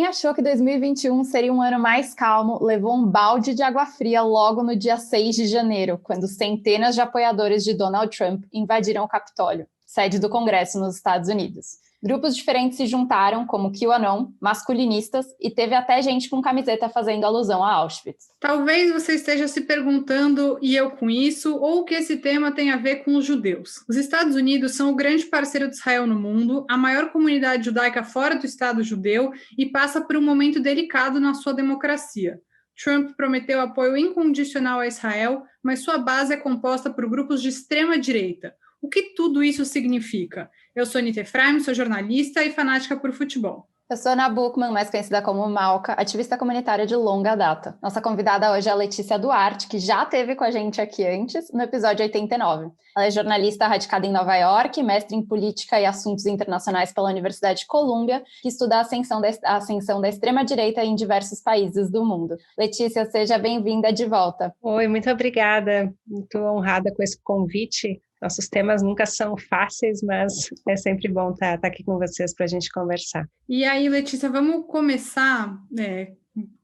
achou que 2021 seria um ano mais calmo levou um balde de água fria logo no dia 6 de janeiro, quando centenas de apoiadores de Donald Trump invadiram o Capitólio, sede do Congresso nos Estados Unidos. Grupos diferentes se juntaram, como QAnon, masculinistas, e teve até gente com camiseta fazendo alusão a Auschwitz. Talvez você esteja se perguntando, e eu com isso, ou o que esse tema tem a ver com os judeus. Os Estados Unidos são o grande parceiro de Israel no mundo, a maior comunidade judaica fora do Estado judeu e passa por um momento delicado na sua democracia. Trump prometeu apoio incondicional a Israel, mas sua base é composta por grupos de extrema-direita. O que tudo isso significa? Eu sou Anita Efraim, sou jornalista e fanática por futebol. Eu sou Ana Buchmann, mais conhecida como Malca, ativista comunitária de longa data. Nossa convidada hoje é a Letícia Duarte, que já esteve com a gente aqui antes, no episódio 89. Ela é jornalista radicada em Nova York, mestre em política e assuntos internacionais pela Universidade de Columbia, que estuda a ascensão da extrema-direita em diversos países do mundo. Letícia, seja bem-vinda de volta. Oi, muito obrigada. Muito honrada com esse convite. Nossos temas nunca são fáceis, mas é sempre bom estar aqui com vocês para a gente conversar. E aí, Letícia, vamos começar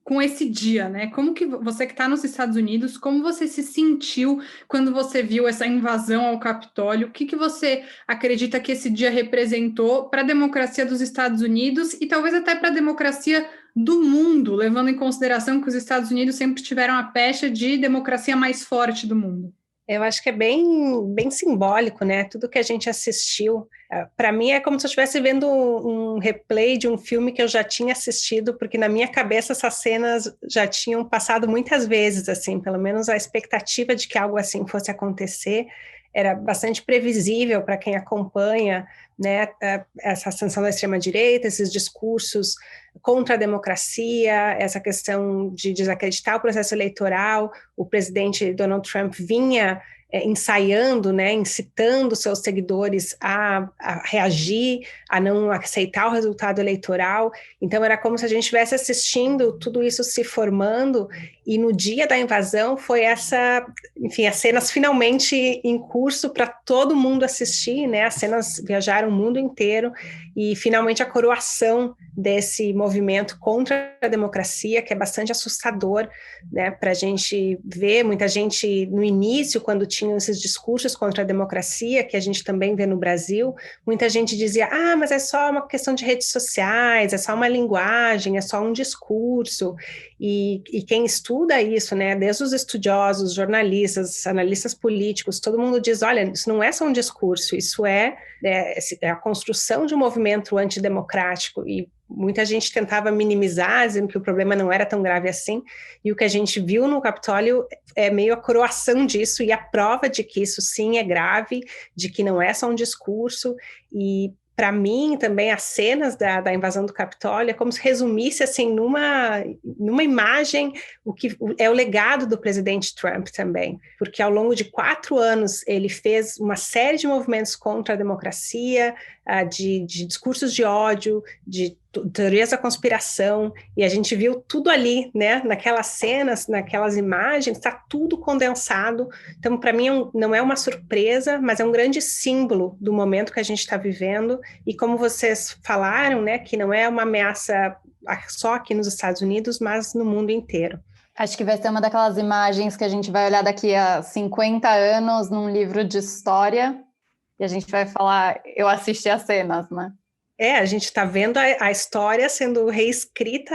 com esse dia, né? Como que você que está nos Estados Unidos, como você se sentiu quando você viu essa invasão ao Capitólio? O que você acredita que esse dia representou para a democracia dos Estados Unidos e talvez até para a democracia do mundo, levando em consideração que os Estados Unidos sempre tiveram a pecha de democracia mais forte do mundo? Eu acho que é bem simbólico, né? Tudo que a gente assistiu. Para mim é como se eu estivesse vendo um replay de um filme que eu já tinha assistido, porque na minha cabeça essas cenas já tinham passado muitas vezes, assim, pelo menos a expectativa de que algo assim fosse acontecer era bastante previsível para quem acompanha, né, essa ascensão da extrema-direita, esses discursos contra a democracia, essa questão de desacreditar o processo eleitoral. O presidente Donald Trump vinha ensaiando, né, incitando seus seguidores a reagir, a não aceitar o resultado eleitoral. Então era como se a gente estivesse assistindo tudo isso se formando, e no dia da invasão foi as cenas finalmente em curso para todo mundo assistir, né? As cenas viajaram o mundo inteiro e finalmente a coroação desse movimento contra a democracia, que é bastante assustador, né, para a gente ver. Muita gente no início, quando tinham esses discursos contra a democracia, que a gente também vê no Brasil, muita gente dizia, mas é só uma questão de redes sociais, é só uma linguagem, é só um discurso, e quem estuda isso, né, desde os estudiosos, jornalistas, analistas políticos, todo mundo diz, olha, isso não é só um discurso, isso é a construção de um movimento antidemocrático, e muita gente tentava minimizar, dizendo que o problema não era tão grave assim, e o que a gente viu no Capitólio é meio a coroação disso, e a prova de que isso sim é grave, de que não é só um discurso. E para mim também as cenas da invasão do Capitólio é como se resumisse assim numa imagem o que é o legado do presidente Trump também, porque ao longo de 4 anos ele fez uma série de movimentos contra a democracia, de discursos de ódio, de teorias da conspiração, e a gente viu tudo ali, né, naquelas cenas, naquelas imagens, está tudo condensado. Então, para mim, não é uma surpresa, mas é um grande símbolo do momento que a gente está vivendo, e como vocês falaram, né, que não é uma ameaça só aqui nos Estados Unidos, mas no mundo inteiro. Acho que vai ser uma daquelas imagens que a gente vai olhar daqui a 50 anos num livro de história, e a gente vai falar, eu assisti as cenas, né? A gente está vendo a história sendo reescrita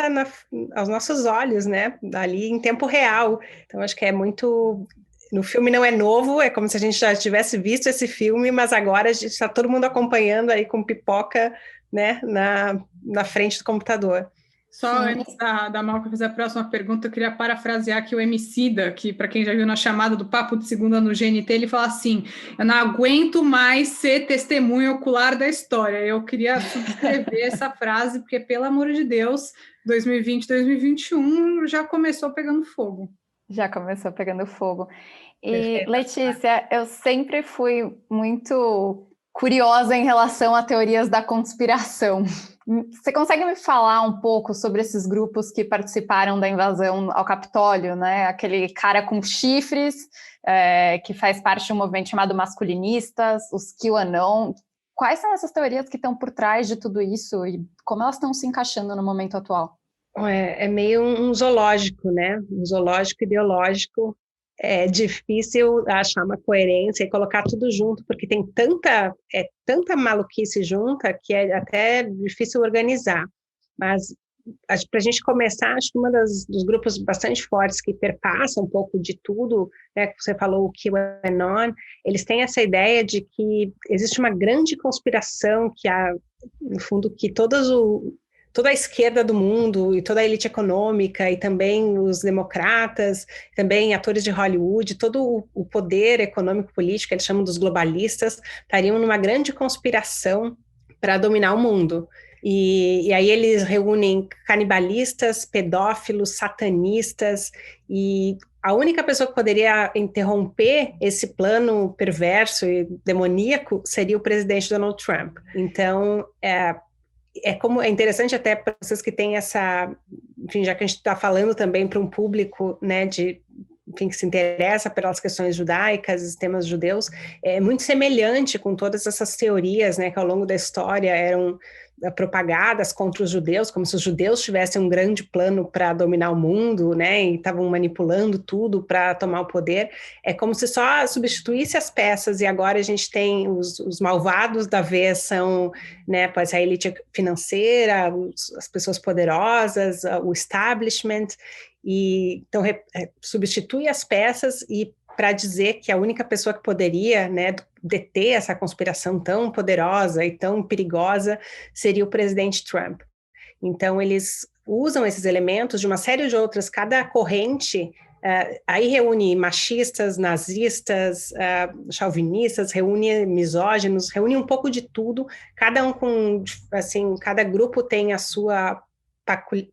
aos nossos olhos, né? Ali em tempo real. Então, acho que é muito... No filme não é novo, é como se a gente já tivesse visto esse filme, mas agora a gente está todo mundo acompanhando aí com pipoca, né, na frente do computador. Só antes da Malca fazer a próxima pergunta, eu queria parafrasear aqui o Emicida, que para quem já viu na chamada do Papo de Segunda no GNT, ele fala assim, eu não aguento mais ser testemunha ocular da história. Eu queria subscrever essa frase, porque, pelo amor de Deus, 2020, 2021 já começou pegando fogo. Já começou pegando fogo. E, Letícia, eu sempre fui muito curiosa em relação a teorias da conspiração. Você consegue me falar um pouco sobre esses grupos que participaram da invasão ao Capitólio, né? Aquele cara com chifres, que faz parte de um movimento chamado Masculinistas, os QAnon. Quais são essas teorias que estão por trás de tudo isso e como elas estão se encaixando no momento atual? É meio um zoológico, né? Um zoológico ideológico. É difícil achar uma coerência e colocar tudo junto, porque tem tanta maluquice junta que é até difícil organizar. Mas, para a gente começar, acho que dos grupos bastante fortes que perpassam um pouco de tudo, né, que você falou, o QAnon, eles têm essa ideia de que existe uma grande conspiração que há, no fundo, que toda a esquerda do mundo e toda a elite econômica e também os democratas, também atores de Hollywood, todo o poder econômico político, eles chamam dos globalistas, estariam numa grande conspiração para dominar o mundo. E aí eles reúnem canibalistas, pedófilos, satanistas, e a única pessoa que poderia interromper esse plano perverso e demoníaco seria o presidente Donald Trump. Então, é interessante até para vocês que têm enfim, já que a gente está falando também para um público, né, enfim, que se interessa pelas questões judaicas, os temas judeus, é muito semelhante com todas essas teorias, né, que ao longo da história eram propagadas contra os judeus, como se os judeus tivessem um grande plano para dominar o mundo, né, e estavam manipulando tudo para tomar o poder. É como se só substituísse as peças, e agora a gente tem os malvados da vez são, né, pode ser a elite financeira, as pessoas poderosas, o establishment, e então substitui as peças e para dizer que a única pessoa que poderia, né, deter essa conspiração tão poderosa e tão perigosa seria o presidente Trump. Então, eles usam esses elementos de uma série de outras, cada corrente, aí reúne machistas, nazistas, chauvinistas, reúne misóginos, reúne um pouco de tudo, cada um cada grupo tem a sua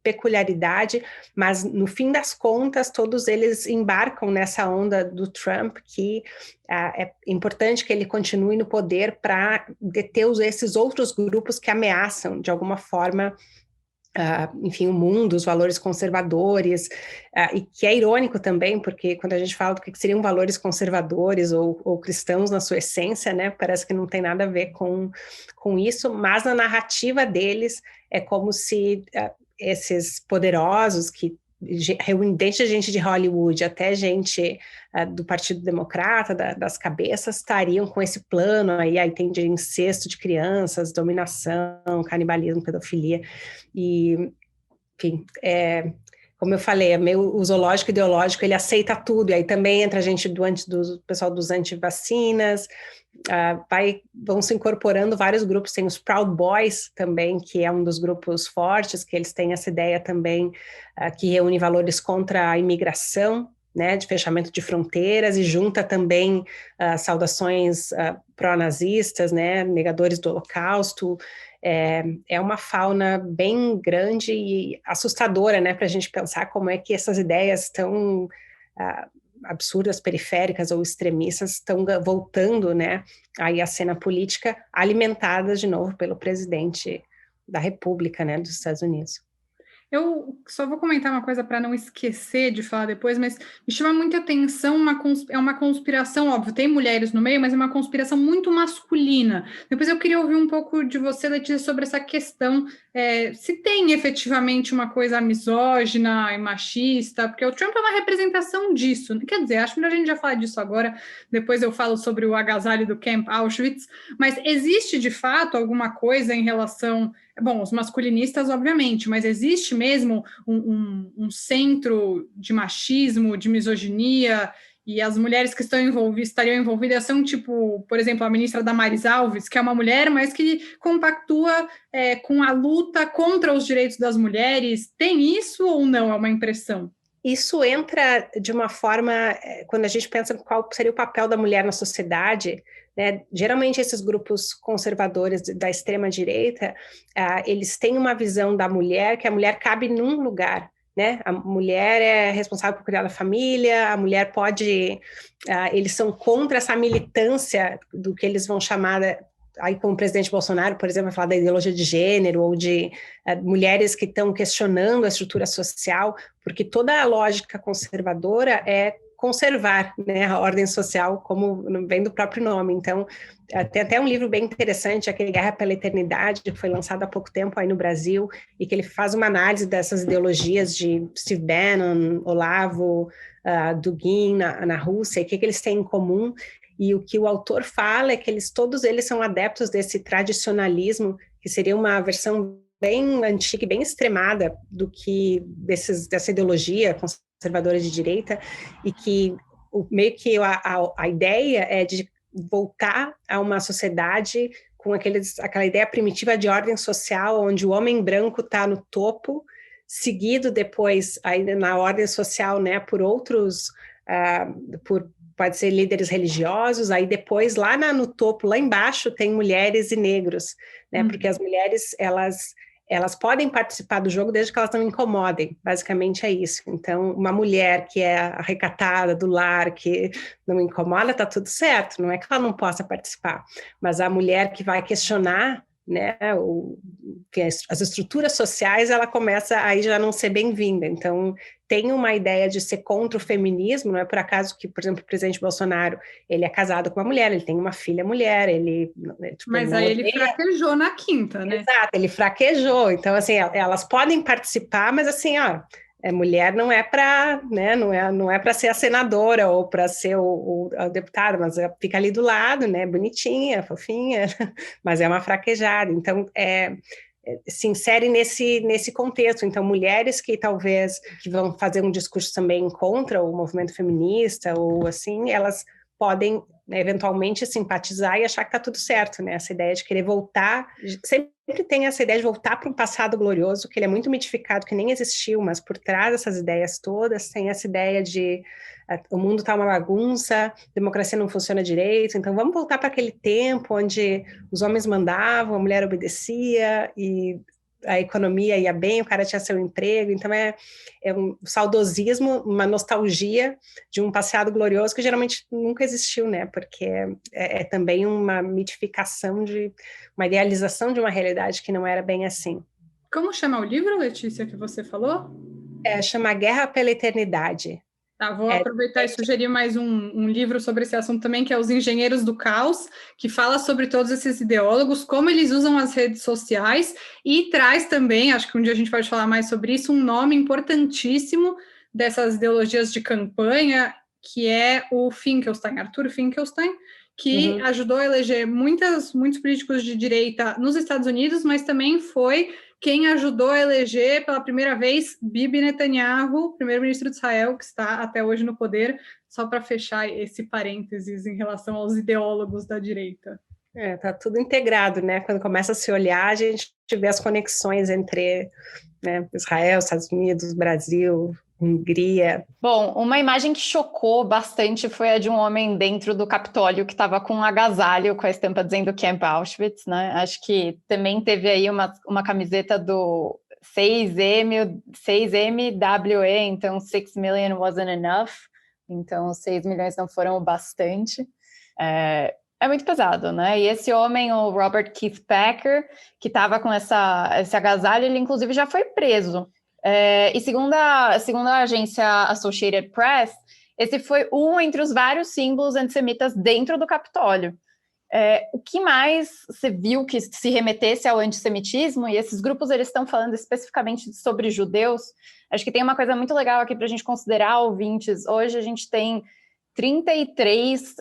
peculiaridade, mas no fim das contas todos eles embarcam nessa onda do Trump, que é importante que ele continue no poder para deter esses outros grupos que ameaçam de alguma forma enfim, o mundo, os valores conservadores, e que é irônico também, porque quando a gente fala do que seriam valores conservadores ou cristãos na sua essência, né, parece que não tem nada a ver com isso, mas na narrativa deles é como se esses poderosos que reúnem desde gente de Hollywood até gente do Partido Democrata, das cabeças, estariam com esse plano, aí tem de incesto de crianças, dominação, canibalismo, pedofilia, e, enfim, como eu falei, o zoológico ideológico, ele aceita tudo, e aí também entra a gente do pessoal dos antivacinas, vão se incorporando vários grupos, tem os Proud Boys também, que é um dos grupos fortes, que eles têm essa ideia também, que reúne valores contra a imigração, né, de fechamento de fronteiras, e junta também saudações pró-nazistas, né, negadores do Holocausto. É uma fauna bem grande e assustadora, né, para a gente pensar como é que essas ideias tão absurdas, periféricas ou extremistas estão voltando, né, aí à cena política, alimentadas de novo pelo presidente da República, né, dos Estados Unidos. Eu só vou comentar uma coisa para não esquecer de falar depois, mas me chama muita atenção, é uma conspiração, óbvio, tem mulheres no meio, mas é uma conspiração muito masculina. Depois eu queria ouvir um pouco de você, Letícia, sobre essa questão, se tem efetivamente uma coisa misógina e machista, porque o Trump é uma representação disso. Quer dizer, acho melhor a gente já falar disso agora, depois eu falo sobre o agasalho do Camp Auschwitz, mas existe de fato alguma coisa em relação... Bom, os masculinistas, obviamente, mas existe mesmo um centro de machismo, de misoginia, e as mulheres que estariam envolvidas são, tipo, por exemplo, a ministra Damares Alves, que é uma mulher, mas que compactua com a luta contra os direitos das mulheres. Tem isso ou não? É uma impressão? Isso entra de uma forma, quando a gente pensa qual seria o papel da mulher na sociedade, né? Geralmente esses grupos conservadores da extrema-direita, eles têm uma visão da mulher, que a mulher cabe num lugar, né? A mulher é responsável por cuidar da família, a mulher pode... eles são contra essa militância do que eles vão chamar... Aí, como o presidente Bolsonaro, por exemplo, vai falar da ideologia de gênero ou de mulheres que estão questionando a estrutura social, porque toda a lógica conservadora é conservar, né, a ordem social, como vem do próprio nome. Então, tem até um livro bem interessante, aquele Guerra pela Eternidade, que foi lançado há pouco tempo aí no Brasil, e que ele faz uma análise dessas ideologias de Steve Bannon, Olavo, Dugin na Rússia, e o que eles têm em comum. E o que o autor fala é que todos eles são adeptos desse tradicionalismo, que seria uma versão bem antiga e bem extremada do que dessa ideologia conservadora de direita, e que meio que a ideia é de voltar a uma sociedade com aquela ideia primitiva de ordem social, onde o homem branco está no topo, seguido depois aí na ordem social, né, por outros, pode ser líderes religiosos, aí depois lá no topo, lá embaixo, tem mulheres e negros, né, porque as mulheres, elas podem participar do jogo desde que elas não incomodem, basicamente é isso. Então, uma mulher que é recatada do lar, que não incomoda, tá tudo certo, não é que ela não possa participar, mas a mulher que vai questionar, né, as estruturas sociais, ela começa aí já não ser bem-vinda. Então, tem uma ideia de ser contra o feminismo, não é por acaso que, por exemplo, o presidente Bolsonaro, ele é casado com uma mulher, ele tem uma filha mulher, Mas aí ele fraquejou na quinta, né? Exato, ele fraquejou. Então, assim, elas podem participar, mas assim, mulher não é para, né, não é para ser a senadora ou para ser o deputado, mas fica ali do lado, né, bonitinha, fofinha, mas é uma fraquejada. Então, se insere nesse contexto. Então, mulheres que talvez que vão fazer um discurso também contra o movimento feminista ou assim, elas podem, né, eventualmente simpatizar e achar que está tudo certo, né? Essa ideia de querer voltar, sempre tem essa ideia de voltar para um passado glorioso, que ele é muito mitificado, que nem existiu, mas por trás dessas ideias todas tem essa ideia de o mundo está uma bagunça, democracia não funciona direito, então vamos voltar para aquele tempo onde os homens mandavam, a mulher obedecia e a economia ia bem, o cara tinha seu emprego. Então é um saudosismo, uma nostalgia de um passado glorioso que geralmente nunca existiu, né? Porque é também uma mitificação uma idealização de uma realidade que não era bem assim. Como chama o livro, Letícia, que você falou? Chama Guerra pela Eternidade. Tá, vou aproveitar e sugerir mais um livro sobre esse assunto também, que é Os Engenheiros do Caos, que fala sobre todos esses ideólogos, como eles usam as redes sociais, e traz também, acho que um dia a gente pode falar mais sobre isso, um nome importantíssimo dessas ideologias de campanha, que é o Finkelstein, Arthur Finkelstein, que ajudou a eleger muitos políticos de direita nos Estados Unidos, mas também foi quem ajudou a eleger pela primeira vez Bibi Netanyahu, primeiro-ministro de Israel, que está até hoje no poder, só para fechar esse parênteses em relação aos ideólogos da direita. Tá tudo integrado, né? Quando começa a se olhar, a gente vê as conexões entre, né, Israel, Estados Unidos, Brasil, Hungria. Bom, uma imagem que chocou bastante foi a de um homem dentro do Capitólio que estava com um agasalho com a estampa dizendo Camp Auschwitz, né? Acho que também teve aí uma camiseta do 6MWE, então 6 million wasn't enough, então 6 milhões não foram o bastante. É muito pesado, né? E esse homem, o Robert Keith Packer, que estava com esse agasalho, ele inclusive já foi preso. E segundo a agência Associated Press, esse foi entre os vários símbolos antissemitas dentro do Capitólio. O que mais você viu que se remetesse ao antissemitismo? E esses grupos, eles estão falando especificamente sobre judeus. Acho que tem uma coisa muito legal aqui para a gente considerar, ouvintes. Hoje a gente tem 33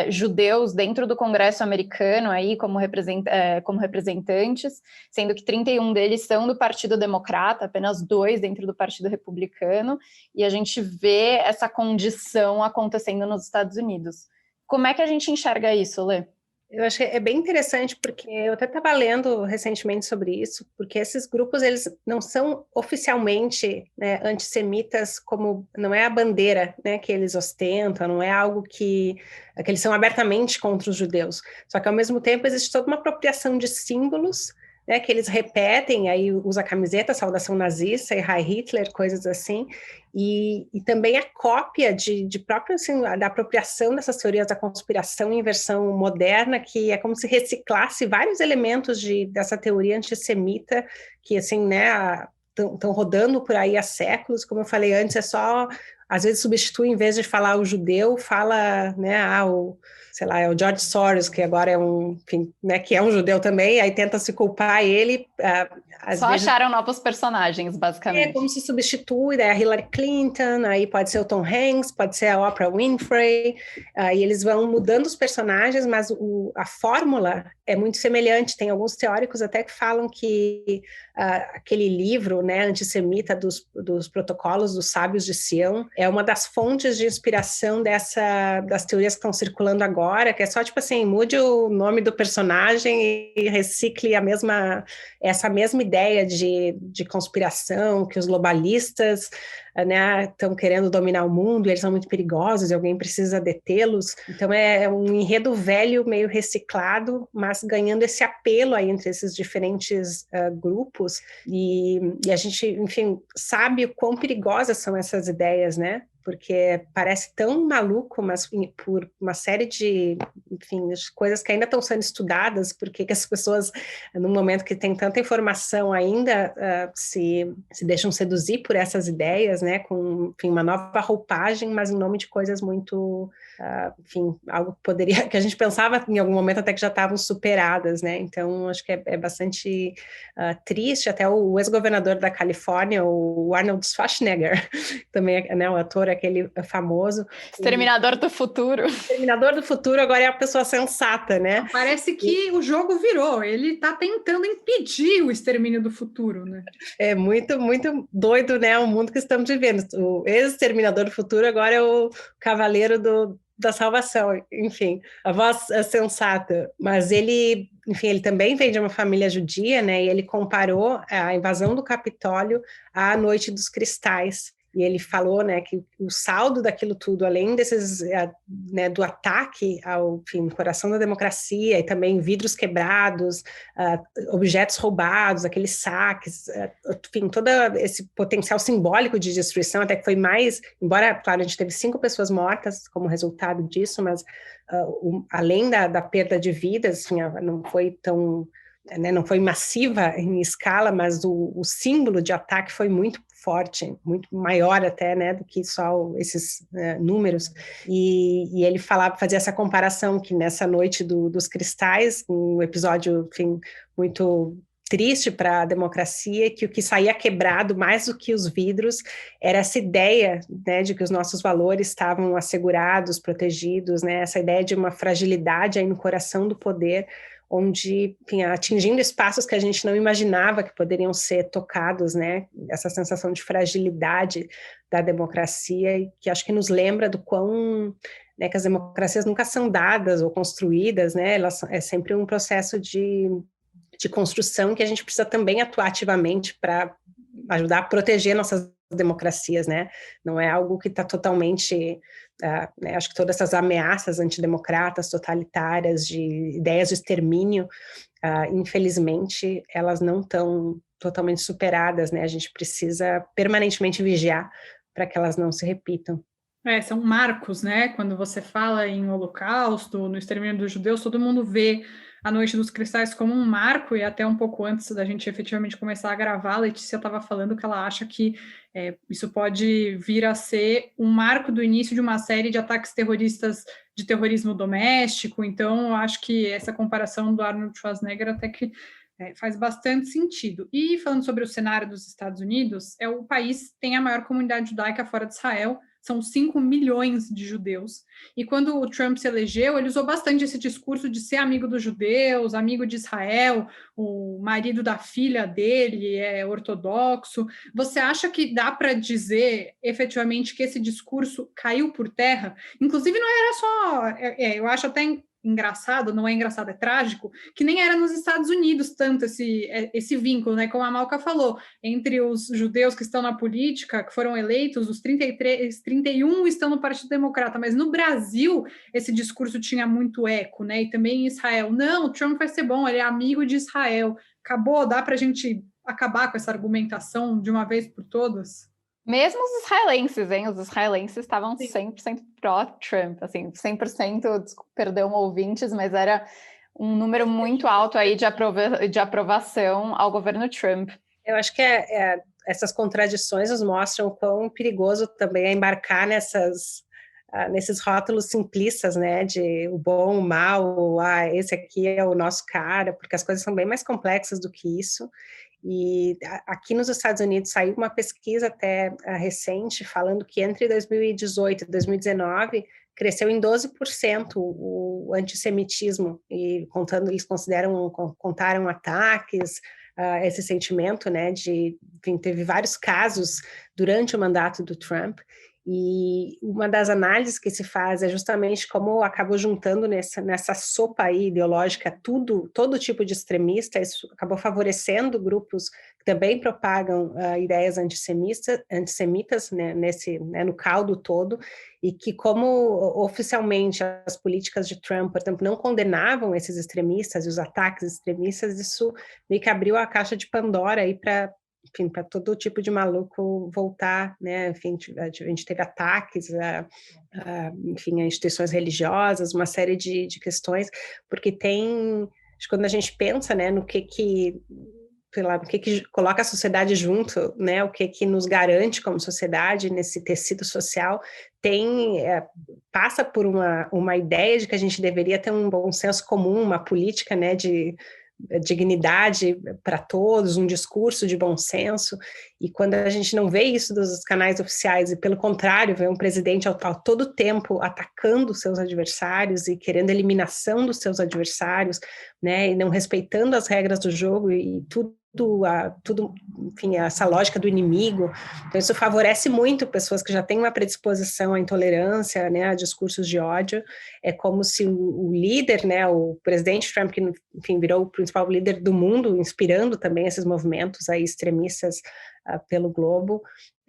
judeus dentro do Congresso americano aí como representantes, sendo que 31 deles são do Partido Democrata, apenas 2 dentro do Partido Republicano, e a gente vê essa condição acontecendo nos Estados Unidos. Como é que a gente enxerga isso, Lê? Eu acho que é bem interessante, porque eu até estava lendo recentemente sobre isso, porque esses grupos, eles não são oficialmente, né, antissemitas, como não é a bandeira, né, que eles ostentam, não é algo que eles são abertamente contra os judeus. Só que, ao mesmo tempo, existe toda uma apropriação de símbolos, né, que eles repetem, aí usa a camiseta, saudação nazista e Heil Hitler, coisas assim, e também a cópia de próprio, assim, da apropriação dessas teorias da conspiração em versão moderna, que é como se reciclasse vários elementos dessa teoria antissemita, que, assim, né, estão rodando por aí há séculos. Como eu falei antes, é só às vezes substitui, em vez de falar o judeu, fala, né, sei lá, é o George Soros, que agora é enfim, né, que é um judeu também, aí tenta se culpar ele. Às vezes acharam novos personagens, basicamente. É como se substitui, daí a Hillary Clinton, aí pode ser o Tom Hanks, pode ser a Oprah Winfrey, e eles vão mudando os personagens, mas a fórmula é muito semelhante. Tem alguns teóricos até que falam que aquele livro, né, antissemita dos protocolos dos sábios de Sião é uma das fontes de inspiração das teorias que estão circulando agora, que é só tipo assim, mude o nome do personagem e recicle essa mesma ideia de conspiração, que os globalistas, né, estão querendo dominar o mundo, e eles são muito perigosos e alguém precisa detê-los. Então é um enredo velho, meio reciclado, mas ganhando esse apelo aí entre esses diferentes grupos, e a gente, enfim, sabe o quão perigosas são essas ideias, né? Porque parece tão maluco, mas por uma série de, enfim, coisas que ainda estão sendo estudadas, porque que as pessoas, no momento que tem tanta informação ainda, se deixam seduzir por essas ideias, né, com, enfim, uma nova roupagem, mas em nome de coisas muito, enfim, algo que a gente pensava em algum momento até que já estavam superadas, né? Então acho que é bastante triste. Até o ex-governador da Califórnia, o Arnold Schwarzenegger, também, né, o ator aquele famoso. Exterminador do Futuro. Exterminador do Futuro agora é a pessoa sensata, né? Parece que o jogo virou, ele está tentando impedir o extermínio do futuro, né? É muito, muito doido, né, o mundo que estamos vivendo. O ex-exterminador do futuro agora é o cavaleiro da salvação, enfim, a voz sensata. Mas ele, enfim, ele também vem de uma família judia, né, e ele comparou a invasão do Capitólio à Noite dos Cristais. E ele falou, né, que o saldo daquilo tudo, além desses, né, do ataque ao, enfim, coração da democracia, e também vidros quebrados, objetos roubados, aqueles saques, enfim, todo esse potencial simbólico de destruição, até que foi mais, embora, claro, a gente teve 5 pessoas mortas como resultado disso, mas além da perda de vidas, enfim, não foi tão, né, não foi massiva em escala, mas o símbolo de ataque foi muito forte, muito maior até, né, do que só esses números, e ele fazia essa comparação que nessa noite dos cristais, um episódio, enfim, muito triste para a democracia, que o que saía quebrado mais do que os vidros era essa ideia, né, de que os nossos valores estavam assegurados, protegidos, né, essa ideia de uma fragilidade aí no coração do poder, onde, enfim, atingindo espaços que a gente não imaginava que poderiam ser tocados, né? Essa sensação de fragilidade da democracia, e que acho que nos lembra do quão, né, que as democracias nunca são dadas ou construídas, né? É sempre um processo de construção que a gente precisa também atuar ativamente para ajudar a proteger nossas democracias, né? Não é algo que está totalmente, né, acho que todas essas ameaças antidemocratas, totalitárias, de ideias de extermínio, infelizmente, elas não estão totalmente superadas, né? A gente precisa permanentemente vigiar para que elas não se repitam. São marcos, né? Quando você fala em Holocausto, no extermínio dos judeus, todo mundo vê a Noite dos Cristais como um marco, e até um pouco antes da gente efetivamente começar a gravar, a Letícia estava falando que ela acha que isso pode vir a ser um marco do início de uma série de ataques terroristas, de terrorismo doméstico. Então, eu acho que essa comparação do Arnold Schwarzenegger até que faz bastante sentido. E falando sobre o cenário dos Estados Unidos, o país tem a maior comunidade judaica fora de Israel, são 5 milhões de judeus. E quando o Trump se elegeu, ele usou bastante esse discurso de ser amigo dos judeus, amigo de Israel, o marido da filha dele é ortodoxo. Você acha que dá para dizer efetivamente que esse discurso caiu por terra? Inclusive, não era só... eu acho até engraçado, não é engraçado, é trágico, que nem era nos Estados Unidos tanto esse vínculo, né? Como a Malca falou, entre os judeus que estão na política, que foram eleitos, os 31 estão no Partido Democrata, mas no Brasil esse discurso tinha muito eco, né? E também em Israel. Não, o Trump vai ser bom, ele é amigo de Israel. Acabou, dá para a gente acabar com essa argumentação de uma vez por todas? Mesmo os israelenses, hein? Os israelenses estavam 100% pró-Trump, assim, 100%, perdão, ouvintes, mas era um número muito alto aí de aprovação ao governo Trump. Eu acho que essas contradições nos mostram o quão perigoso também é embarcar nesses rótulos simplistas, né, de o bom, o mal, esse aqui é o nosso cara, porque as coisas são bem mais complexas do que isso. E aqui nos Estados Unidos saiu uma pesquisa até recente falando que entre 2018 e 2019 cresceu em 12% o antissemitismo, e eles contaram ataques, esse sentimento, né, enfim, teve vários casos durante o mandato do Trump. E uma das análises que se faz é justamente como acabou juntando nessa sopa aí ideológica todo tipo de extremista. Isso acabou favorecendo grupos que também propagam ideias antissemitas, né, no caldo todo, e que como oficialmente as políticas de Trump, por exemplo, não condenavam esses extremistas e os ataques extremistas, isso meio que abriu a caixa de Pandora aí para todo tipo de maluco voltar, né? Enfim, a gente teve ataques enfim, a instituições religiosas, uma série de questões, porque acho que quando a gente pensa, né, no que coloca a sociedade junto, né, o que nos garante como sociedade nesse tecido social, passa por uma ideia de que a gente deveria ter um bom senso comum, uma política, né, de dignidade para todos, um discurso de bom senso, e quando a gente não vê isso dos canais oficiais, e pelo contrário, vê um presidente a todo tempo atacando seus adversários e querendo a eliminação dos seus adversários, né, e não respeitando as regras do jogo e tudo, enfim, essa lógica do inimigo. Então isso favorece muito pessoas que já têm uma predisposição à intolerância, né, a discursos de ódio. É como se o líder, né, o presidente Trump, que enfim virou o principal líder do mundo, inspirando também esses movimentos aí extremistas pelo globo,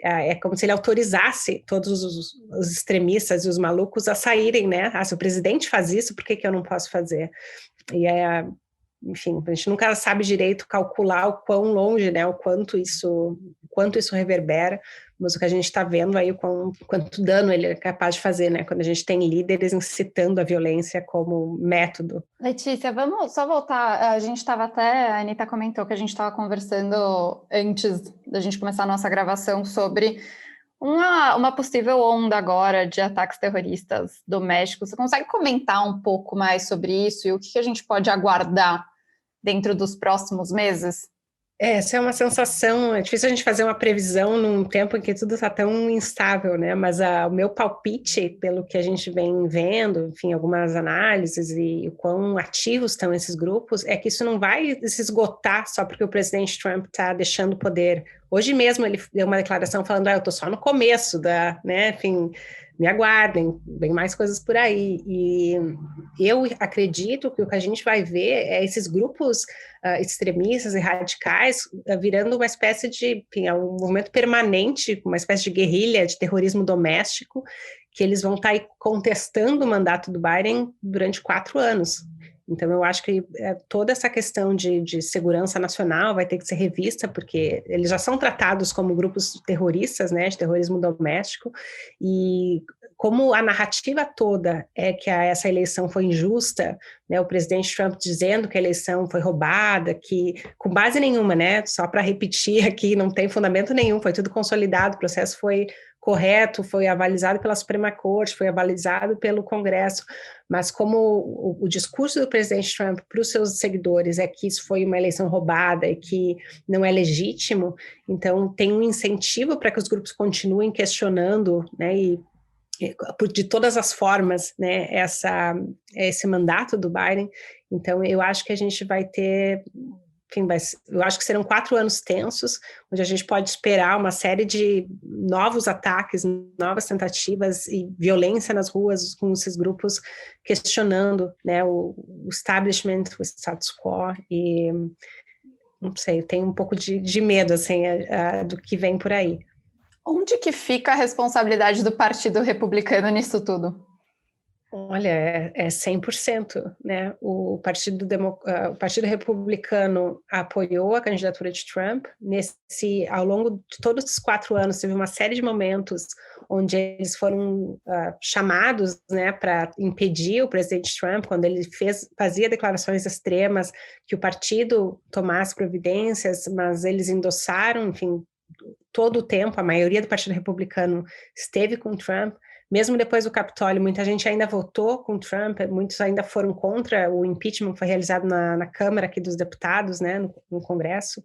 é como se ele autorizasse todos os extremistas e os malucos a saírem, né? Se o presidente faz isso, por que eu não posso fazer? E enfim, a gente nunca sabe direito calcular o quão longe, né, o quanto isso reverbera, mas o que a gente está vendo aí, quanto dano ele é capaz de fazer, né, quando a gente tem líderes incitando a violência como método. Letícia, vamos só voltar, a Anitta comentou que a gente estava conversando antes da gente começar a nossa gravação sobre uma possível onda agora de ataques terroristas domésticos. Você consegue comentar um pouco mais sobre isso e o que a gente pode aguardar dentro dos próximos meses? Essa é uma sensação, é difícil a gente fazer uma previsão num tempo em que tudo está tão instável, né? Mas o meu palpite, pelo que a gente vem vendo, enfim, algumas análises e o quão ativos estão esses grupos, é que isso não vai se esgotar só porque o presidente Trump está deixando o poder. Hoje mesmo ele deu uma declaração falando, eu estou só no começo né? Enfim, me aguardem, vem mais coisas por aí. E eu acredito que o que a gente vai ver é esses grupos extremistas e radicais virando uma espécie de, enfim, um movimento permanente, uma espécie de guerrilha de terrorismo doméstico, que eles vão estar aí contestando o mandato do Biden durante 4 anos. Então, eu acho que toda essa questão de segurança nacional vai ter que ser revista, porque eles já são tratados como grupos terroristas, né, de terrorismo doméstico, e como a narrativa toda é que essa eleição foi injusta, né, o presidente Trump dizendo que a eleição foi roubada, que com base nenhuma, né, só para repetir aqui, não tem fundamento nenhum, foi tudo consolidado, o processo foi correto, foi avalizado pela Suprema Corte, foi avalizado pelo Congresso, mas como o discurso do presidente Trump para os seus seguidores é que isso foi uma eleição roubada e que não é legítimo, então tem um incentivo para que os grupos continuem questionando, né, de todas as formas, né, esse mandato do Biden. Então eu acho que a gente vai ter... Enfim, eu acho que serão 4 anos tensos, onde a gente pode esperar uma série de novos ataques, novas tentativas e violência nas ruas com esses grupos questionando, né, o establishment, o status quo, e não sei, eu tenho um pouco de medo assim, do que vem por aí. Onde que fica a responsabilidade do Partido Republicano nisso tudo? Olha, é 100%, né? O Partido Republicano apoiou a candidatura de Trump. Ao longo de todos esses 4 anos, teve uma série de momentos onde eles foram chamados, né, para impedir o presidente Trump, quando ele fazia declarações extremas, que o partido tomasse providências, mas eles endossaram, enfim, todo o tempo, a maioria do Partido Republicano esteve com Trump. Mesmo depois do Capitólio, muita gente ainda votou com Trump, muitos ainda foram contra o impeachment que foi realizado na Câmara aqui dos Deputados, né, no Congresso.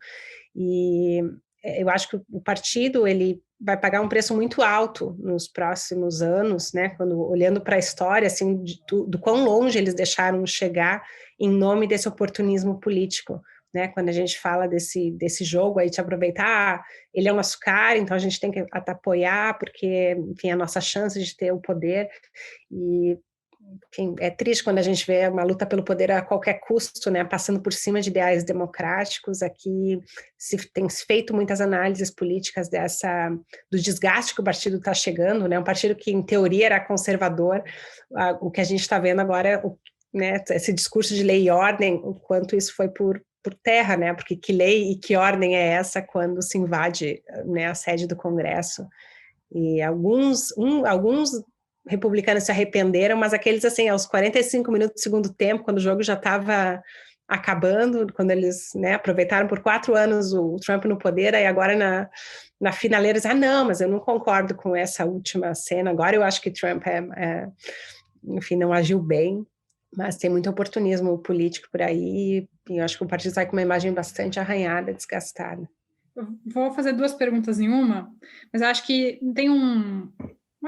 E eu acho que o partido ele vai pagar um preço muito alto nos próximos anos, né, quando olhando para a história, assim, do quão longe eles deixaram chegar em nome desse oportunismo político. Né, quando a gente fala desse jogo aí de aproveitar, ele é o nosso cara, então a gente tem que apoiar, porque, enfim, é a nossa chance de ter o poder, e, enfim, é triste quando a gente vê uma luta pelo poder a qualquer custo, né, passando por cima de ideais democráticos. Aqui tem se feito muitas análises políticas do desgaste que o partido está chegando, né, um partido que em teoria era conservador, o que a gente está vendo agora, né, esse discurso de lei e ordem, o quanto isso foi por terra, né? Porque que lei e que ordem é essa quando se invade, né, a sede do Congresso? E alguns republicanos se arrependeram, mas aqueles, assim, aos 45 minutos do segundo tempo, quando o jogo já estava acabando, quando eles, né, aproveitaram por 4 anos o Trump no poder, aí agora na finaleira eles, não, mas eu não concordo com essa última cena, agora eu acho que Trump enfim, não agiu bem. Mas tem muito oportunismo político por aí, e eu acho que o partido sai com uma imagem bastante arranhada, desgastada. Eu vou fazer 2 perguntas em uma, mas acho que tem uma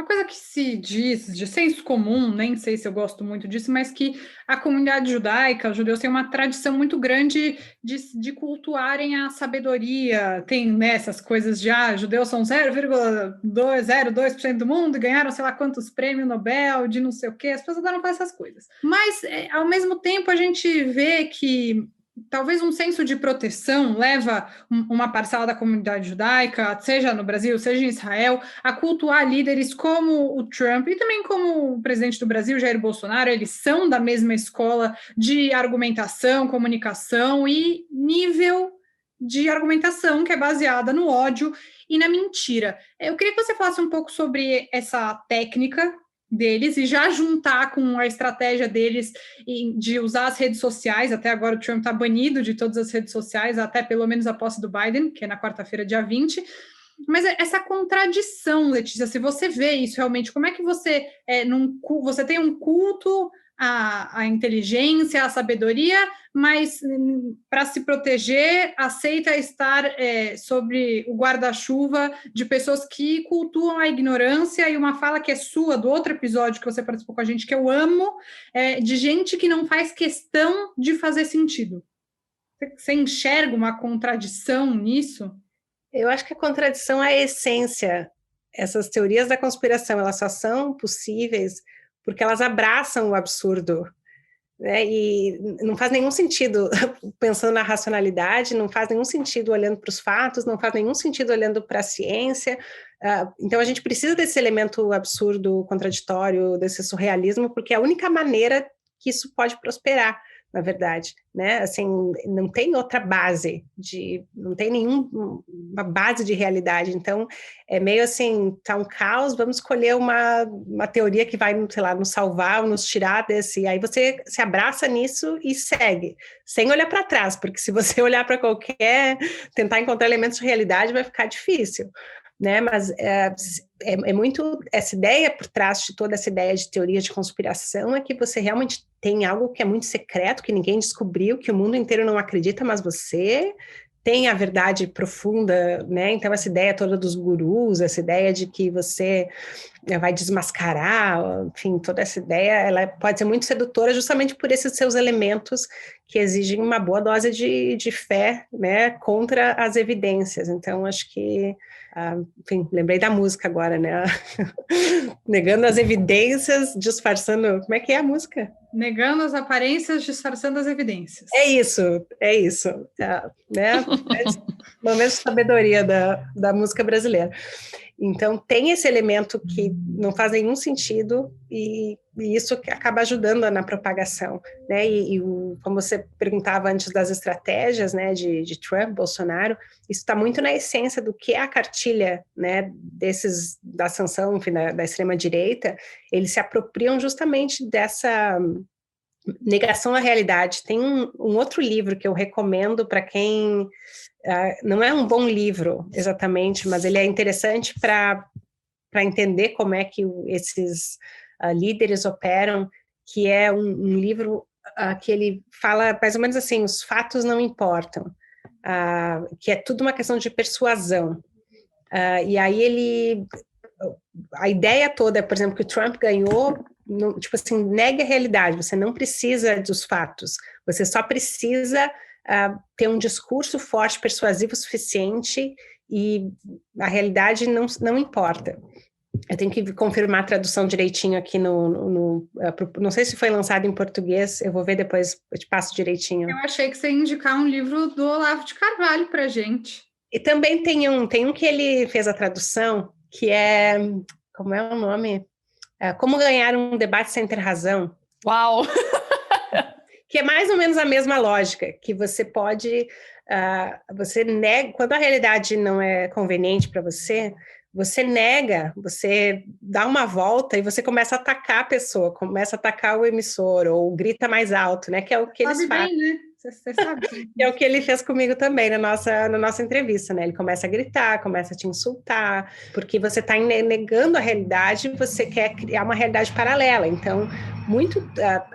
coisa que se diz de senso comum, nem sei se eu gosto muito disso, mas que a comunidade judaica, os judeus têm uma tradição muito grande de cultuarem a sabedoria. Tem, né, essas coisas de, judeus são 0,02% do mundo e ganharam sei lá quantos prêmios Nobel, de não sei o quê, as pessoas adoram fazer essas coisas. Mas, ao mesmo tempo, a gente vê que talvez um senso de proteção leva uma parcela da comunidade judaica, seja no Brasil, seja em Israel, a cultuar líderes como o Trump e também como o presidente do Brasil, Jair Bolsonaro. Eles são da mesma escola de argumentação, comunicação e nível de argumentação que é baseada no ódio e na mentira. Eu queria que você falasse um pouco sobre essa técnica deles e já juntar com a estratégia deles de usar as redes sociais. Até agora o Trump está banido de todas as redes sociais, até pelo menos a posse do Biden, que é na quarta-feira, dia 20. Mas essa contradição, Letícia, se você vê isso realmente, como é que você você tem um culto à inteligência, à sabedoria, mas para se proteger, aceita estar sobre o guarda-chuva de pessoas que cultuam a ignorância, e uma fala que é sua, do outro episódio que você participou com a gente, que eu amo, de gente que não faz questão de fazer sentido. Você enxerga uma contradição nisso? Eu acho que a contradição é a essência. Essas teorias da conspiração, elas só são possíveis porque elas abraçam o absurdo, né? E não faz nenhum sentido pensando na racionalidade, não faz nenhum sentido olhando para os fatos, não faz nenhum sentido olhando para a ciência. Então a gente precisa desse elemento absurdo, contraditório, desse surrealismo, porque é a única maneira que isso pode prosperar, na verdade, né? Assim, não tem outra base, não tem nenhuma base de realidade. Então, é meio assim, tá um caos, vamos escolher uma teoria que vai, sei lá, nos salvar ou nos tirar desse. Aí você se abraça nisso e segue, sem olhar para trás, porque se você olhar para tentar encontrar elementos de realidade, vai ficar difícil. Né, mas é muito essa ideia por trás de toda essa ideia de teoria de conspiração, é que você realmente tem algo que é muito secreto, que ninguém descobriu, que o mundo inteiro não acredita, mas você tem a verdade profunda, né? Então essa ideia toda dos gurus, essa ideia de que você vai desmascarar, enfim, toda essa ideia, ela pode ser muito sedutora justamente por esses seus elementos que exigem uma boa dose de fé, né, contra as evidências. Então acho que enfim, lembrei da música agora, né? Negando as evidências, disfarçando... Como é que é a música? Negando as aparências, disfarçando as evidências. É isso. Né? Momentos de sabedoria da música brasileira. Então, tem esse elemento que não faz nenhum sentido e isso acaba ajudando na propagação, né? Como você perguntava antes das estratégias, né, de Trump, Bolsonaro, isso está muito na essência do que é a cartilha, né, da sanção, enfim, da extrema-direita. Eles se apropriam justamente dessa Negação à Realidade. Tem um outro livro que eu recomendo para quem... não é um bom livro, exatamente, mas ele é interessante para entender como é que esses líderes operam, que é um livro que ele fala mais ou menos assim, os fatos não importam, que é tudo uma questão de persuasão. E aí a ideia toda, por exemplo, que o Trump ganhou, tipo assim, negue a realidade, você não precisa dos fatos, você só precisa ter um discurso forte, persuasivo o suficiente, e a realidade não importa. Eu tenho que confirmar a tradução direitinho aqui não sei se foi lançado em português, eu vou ver depois, eu te passo direitinho. Eu achei que você ia indicar um livro do Olavo de Carvalho pra gente. E também tem um que ele fez a tradução, que é, como é o nome? Como Ganhar um Debate Sem Ter Razão. Uau! Que é mais ou menos a mesma lógica, que você pode, você nega, quando a realidade não é conveniente para você, você nega, você dá uma volta e você começa a atacar a pessoa, começa a atacar o emissor, ou grita mais alto, né? Que é o que eles fazem. Bem, né? Você sabe. É o que ele fez comigo também na nossa entrevista, né? Ele começa a gritar, começa a te insultar, porque você está negando a realidade, você quer criar uma realidade paralela. Então,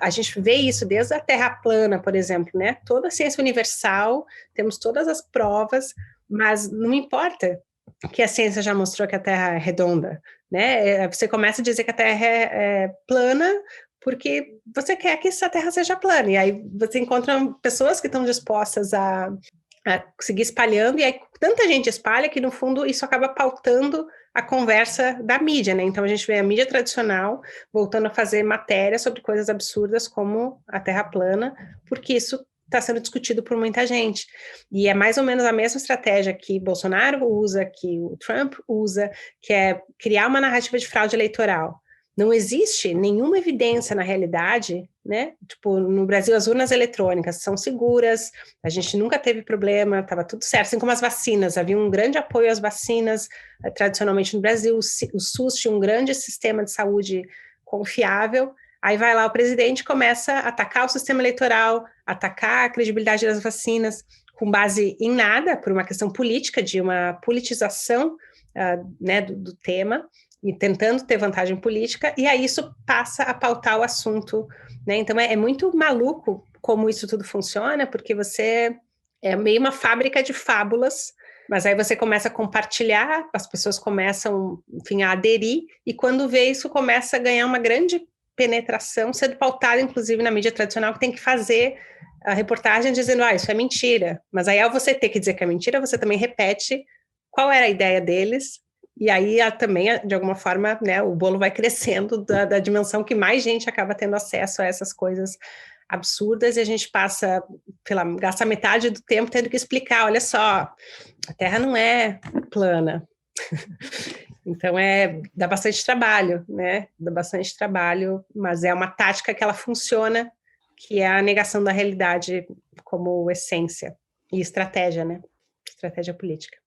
a gente vê isso desde a Terra plana, por exemplo, né? Toda a ciência universal, temos todas as provas, mas não importa que a ciência já mostrou que a Terra é redonda, né? Você começa a dizer que a Terra é plana, porque você quer que essa Terra seja plana, e aí você encontra pessoas que estão dispostas a seguir espalhando, e aí tanta gente espalha que, no fundo, isso acaba pautando a conversa da mídia, né? Então a gente vê a mídia tradicional voltando a fazer matéria sobre coisas absurdas como a Terra plana, porque isso está sendo discutido por muita gente. E é mais ou menos a mesma estratégia que Bolsonaro usa, que o Trump usa, que é criar uma narrativa de fraude eleitoral. Não existe nenhuma evidência na realidade, né? Tipo, no Brasil as urnas eletrônicas são seguras, a gente nunca teve problema, estava tudo certo, assim como as vacinas, havia um grande apoio às vacinas, tradicionalmente no Brasil, o SUS tinha um grande sistema de saúde confiável. Aí vai lá o presidente e começa a atacar o sistema eleitoral, atacar a credibilidade das vacinas, com base em nada, por uma questão política, de uma politização né, do tema, e tentando ter vantagem política, e aí isso passa a pautar o assunto, né? Então é muito maluco como isso tudo funciona, porque você é meio uma fábrica de fábulas, mas aí você começa a compartilhar, as pessoas começam, enfim, a aderir, e quando vê isso começa a ganhar uma grande penetração, sendo pautada, inclusive, na mídia tradicional, que tem que fazer a reportagem dizendo, isso é mentira. Mas aí, ao você ter que dizer que é mentira, você também repete qual era a ideia deles, e aí também, de alguma forma, né, o bolo vai crescendo da dimensão que mais gente acaba tendo acesso a essas coisas absurdas, e a gente passa, gasta metade do tempo tendo que explicar, olha só, a Terra não é plana. Então, dá bastante trabalho, né? Dá bastante trabalho, mas é uma tática que ela funciona, que é a negação da realidade como essência e estratégia, né? Estratégia política.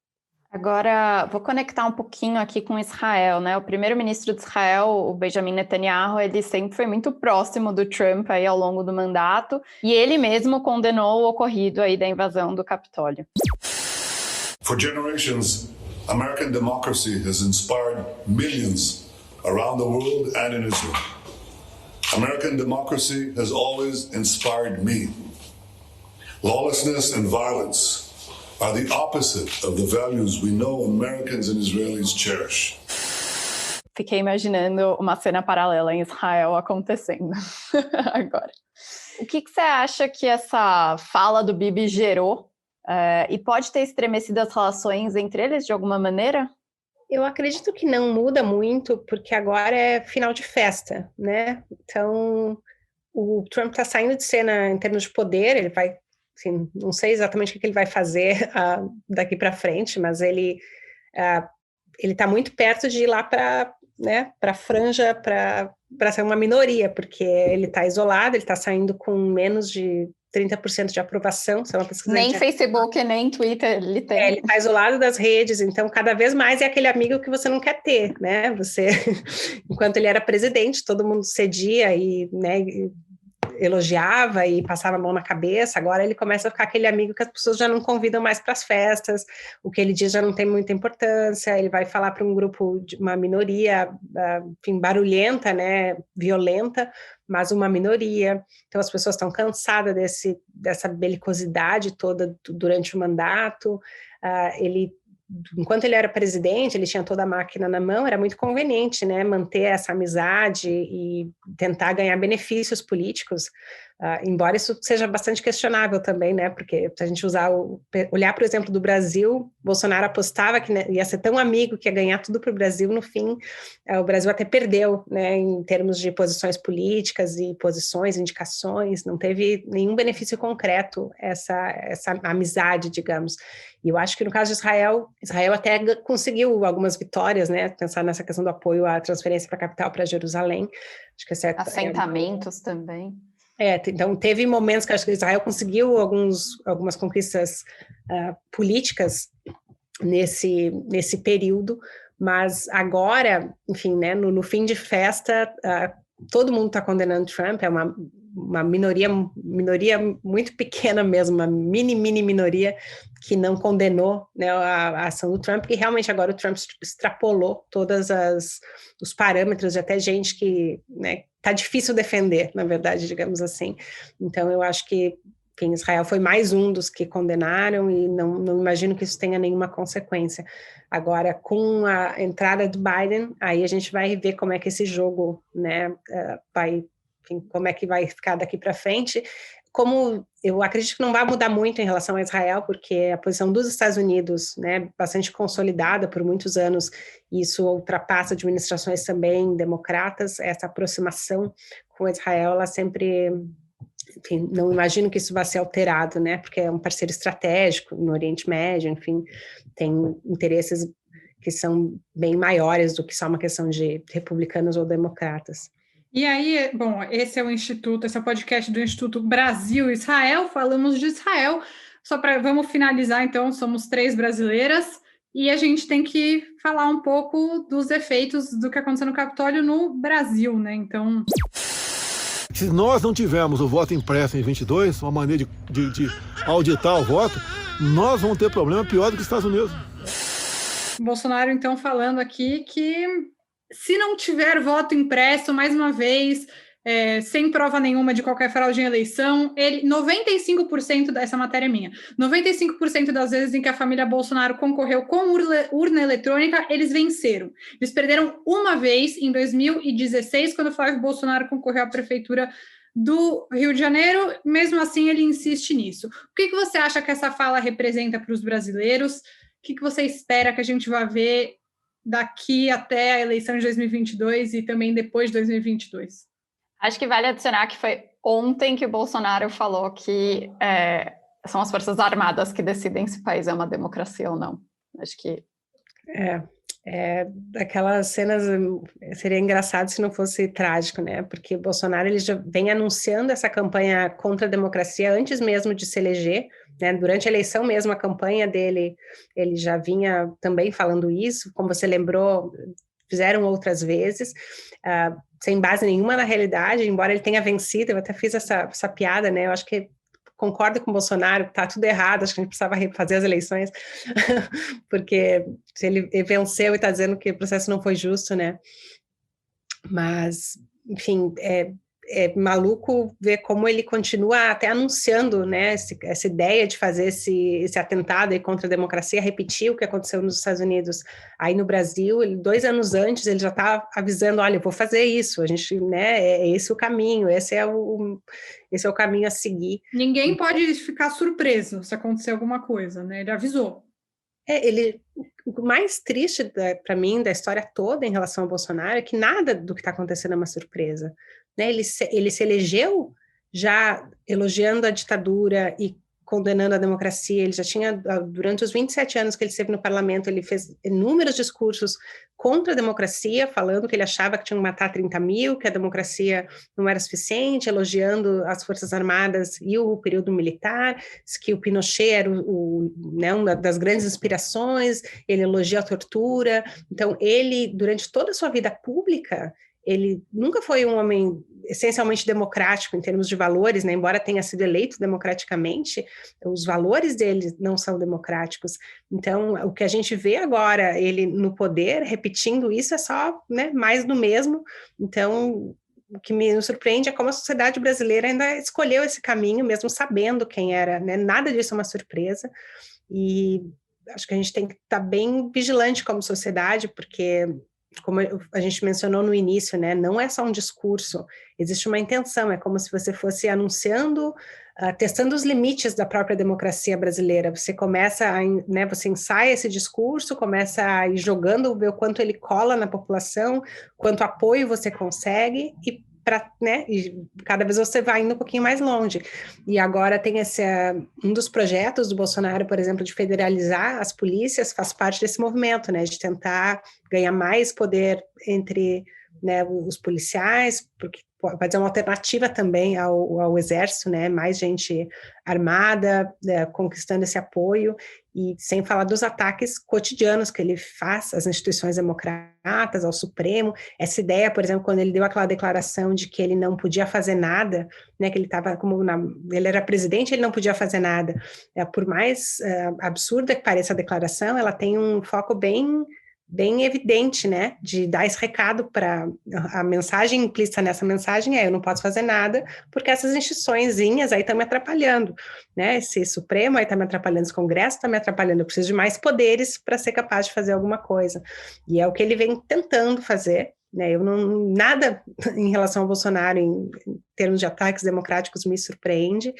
Agora, vou conectar um pouquinho aqui com Israel, né? O primeiro-ministro de Israel, o Benjamin Netanyahu, ele sempre foi muito próximo do Trump aí ao longo do mandato, e ele mesmo condenou o ocorrido aí da invasão do Capitólio. For generations, American democracy has inspired millions around the world and in Israel. American democracy has always inspired me. Lawlessness and violence are the opposite of the values we know Americans and Israelis cherish. Fiquei imaginando uma cena paralela em Israel acontecendo agora. O que você acha que essa fala do Bibi gerou? E pode ter estremecido as relações entre eles de alguma maneira? Eu acredito que não muda muito, porque agora é final de festa, né? Então, o Trump está saindo de cena em termos de poder, ele vai, assim, não sei exatamente o que ele vai fazer daqui para frente, mas ele está muito perto de ir lá para, né, para a franja, para ser uma minoria, porque ele está isolado, ele está saindo com menos de 30% de aprovação. Se é uma pesquisa nem Facebook, nem Twitter ele tem. Ele está isolado das redes, então cada vez mais é aquele amigo que você não quer ter, né? Enquanto ele era presidente, todo mundo cedia e, né, elogiava e passava a mão na cabeça, agora ele começa a ficar aquele amigo que as pessoas já não convidam mais para as festas, o que ele diz já não tem muita importância, ele vai falar para um grupo de uma minoria, enfim, barulhenta, né, violenta, mas uma minoria. Então as pessoas estão cansadas dessa belicosidade toda durante o mandato. Enquanto ele era presidente, ele tinha toda a máquina na mão, era muito conveniente, né, manter essa amizade e tentar ganhar benefícios políticos, embora isso seja bastante questionável também, né, porque se a gente olhar para o exemplo do Brasil, Bolsonaro apostava que, né, ia ser tão amigo que ia ganhar tudo para o Brasil, no fim, o Brasil até perdeu, né, em termos de posições políticas e posições, indicações, não teve nenhum benefício concreto essa amizade, digamos. E eu acho que no caso de Israel até conseguiu algumas vitórias, né, pensar nessa questão do apoio à transferência para a capital, para Jerusalém. Acho que assentamentos também. Então teve momentos que acho que Israel conseguiu algumas conquistas políticas nesse período, mas agora, enfim, né, no fim de festa, todo mundo está condenando Trump, é uma minoria muito pequena mesmo, uma mini minoria que não condenou, né, a ação do Trump, que realmente agora o Trump extrapolou todos os parâmetros, e até gente que, né, tá difícil defender, na verdade, digamos assim. Então eu acho que Israel foi mais um dos que condenaram e não imagino que isso tenha nenhuma consequência. Agora, com a entrada do Biden, aí a gente vai ver como é que esse jogo, né, como é que vai ficar daqui para frente. Como eu acredito que não vai mudar muito em relação a Israel, porque a posição dos Estados Unidos, né, bastante consolidada por muitos anos, e isso ultrapassa administrações também democratas, essa aproximação com Israel, ela sempre... Enfim, não imagino que isso vá ser alterado, né, porque é um parceiro estratégico no Oriente Médio, enfim, tem interesses que são bem maiores do que só uma questão de republicanos ou democratas. E aí, bom, esse é o podcast do Instituto Brasil-Israel, falamos de Israel, vamos finalizar, então, somos 3 brasileiras, e a gente tem que falar um pouco dos efeitos do que aconteceu no Capitólio no Brasil, né, então... Se nós não tivermos o voto impresso em 22, uma maneira de auditar o voto, nós vamos ter problema pior do que os Estados Unidos. Bolsonaro, então, falando aqui que se não tiver voto impresso, mais uma vez, sem prova nenhuma de qualquer fraude em eleição, 95% dessa matéria é minha, 95% das vezes em que a família Bolsonaro concorreu com urna eletrônica, eles venceram. Eles perderam uma vez em 2016, quando Flávio Bolsonaro concorreu à prefeitura do Rio de Janeiro, mesmo assim ele insiste nisso. O que você acha que essa fala representa para os brasileiros? O que você espera que a gente vá ver daqui até a eleição de 2022 e também depois de 2022? Acho que vale adicionar que foi ontem que o Bolsonaro falou que são as Forças Armadas que decidem se o país é uma democracia ou não. Acho que... Daquelas cenas, seria engraçado se não fosse trágico, né? Porque o Bolsonaro ele já vem anunciando essa campanha contra a democracia antes mesmo de se eleger, né? Durante a eleição mesmo, a campanha dele, ele já vinha também falando isso, como você lembrou, fizeram outras vezes, sem base nenhuma na realidade, embora ele tenha vencido. Eu até fiz essa piada, né? Eu acho que concordo com o Bolsonaro, tá tudo errado, acho que a gente precisava refazer as eleições, porque se ele venceu e está dizendo que o processo não foi justo, né? Mas, enfim, é maluco ver como ele continua até anunciando, né, essa ideia de fazer esse atentado aí contra a democracia, repetir o que aconteceu nos Estados Unidos. Aí no Brasil, 2 anos antes, ele já está avisando, olha, eu vou fazer isso, a gente, né, é esse o caminho, esse é o caminho a seguir. Ninguém pode ficar surpreso se acontecer alguma coisa, né, ele avisou. O mais triste para mim da história toda em relação ao Bolsonaro é que nada do que está acontecendo é uma surpresa, né? Ele se elegeu já elogiando a ditadura e condenando a democracia. Ele já tinha, durante os 27 anos que ele esteve no parlamento, ele fez inúmeros discursos contra a democracia, falando que ele achava que tinham que matar 30 mil, que a democracia não era suficiente, elogiando as Forças Armadas e o período militar, que o Pinochet era né, uma das grandes inspirações, ele elogia a tortura. Então, ele, durante toda a sua vida pública, ele nunca foi um homem essencialmente democrático em termos de valores, né? Embora tenha sido eleito democraticamente, os valores dele não são democráticos. Então, o que a gente vê agora, ele no poder, repetindo isso, é só, né, mais do mesmo. Então, o que me surpreende é como a sociedade brasileira ainda escolheu esse caminho, mesmo sabendo quem era, né? Nada disso é uma surpresa, e acho que a gente tem que estar bem vigilante como sociedade, porque, como a gente mencionou no início, né, não é só um discurso, existe uma intenção, é como se você fosse anunciando, testando os limites da própria democracia brasileira. Você começa, né, você ensaia esse discurso, começa a ir jogando, ver o quanto ele cola na população, quanto apoio você consegue, né, e cada vez você vai indo um pouquinho mais longe. E agora tem um dos projetos do Bolsonaro, por exemplo, de federalizar as polícias, faz parte desse movimento, né, de tentar ganhar mais poder entre, né, os policiais, porque pode ser uma alternativa também ao exército, né, mais gente armada, conquistando esse apoio, e sem falar dos ataques cotidianos que ele faz às instituições democratas, ao Supremo. Essa ideia, por exemplo, quando ele deu aquela declaração de que ele não podia fazer nada, né, que ele estava ele era presidente, ele não podia fazer nada. Por mais absurda que pareça a declaração, ela tem um foco bem evidente, né, de dar esse recado para a mensagem implícita nessa mensagem eu não posso fazer nada porque essas instituiçõezinhas aí estão me atrapalhando, né, esse Supremo aí está me atrapalhando, esse Congresso está me atrapalhando, eu preciso de mais poderes para ser capaz de fazer alguma coisa, e é o que ele vem tentando fazer, né, nada em relação ao Bolsonaro em termos de ataques democráticos me surpreende,